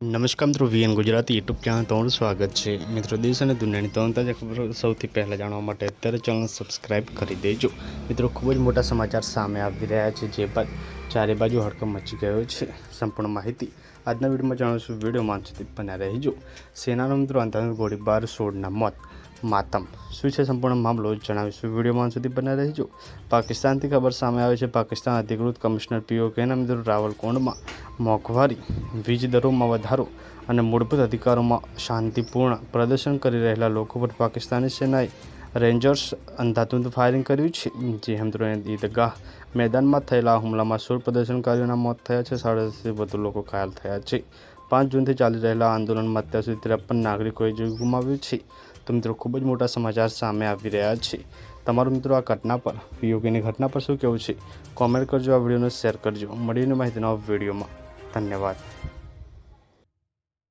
નમસ્કાર મિત્રો, VN Gujarati YouTube channel તમારું સ્વાગત છે। મિત્રો, દેશ અને દુનિયાની તમામ તાજા ખબરો સૌથી પહેલાં જાણવા માટે અત્યારે ચેનલ સબસ્ક્રાઇબ કરી દેજો। મિત્રો, ખૂબ જ મોટા સમાચાર સામે આવી રહ્યા છે, જે બાદ ચારે બાજુ હડકંપ મચી ગયો છે। સંપૂર્ણ માહિતી આજના વિડીયોમાં જાણીશું। વિડીયોમાં અંત સુધી બન્યા રહેજો। સેનાના મિત્રો આતંકી ગોળીબાર 16ના મોત માતમ શું છે સંપૂર્ણ મામલો જણાવીશું। વિડીયોમાં અંત સુધી બન્યા રહેજો। પાકિસ્તાનથી ખબર સામે આવે છે। પાકિસ્તાન અધિકૃત કમિશનર પીઓકેના મિત્રો રાવલકોંડમાં મોંઘવારી, વીજ દરોમાં વધારો અને મૂળભૂત અધિકારોમાં શાંતિપૂર્ણ પ્રદર્શન કરી રહેલા લોકો પર પાકિસ્તાની સેનાએ રેન્જર્સ અંધાધૂંધ ફાયરિંગ કર્યું છે। જે મિત્રો ઈદગાહ મેદાનમાં થયેલા હુમલામાં 16 પ્રદર્શનકારીઓના મોત થયા છે। 10.5થી વધુ લોકો ઘાયલ થયા છે। 5 જૂનથી ચાલી રહેલા આંદોલનમાં અત્યાર સુધી 53 નાગરિકોએ જીવ ગુમાવ્યો છે। તો મિત્રો, ખૂબ જ મોટા સમાચાર સામે આવી રહ્યા છે। તમારું મિત્રો આ ઘટના પર, પીઓકેની ઘટના પર શું કહેવું છે? કોમેન્ટ કરજો, આ વિડીયોને શેર કરજો। મળીને માહિતીના વિડીયોમાં। ધન્યવાદ।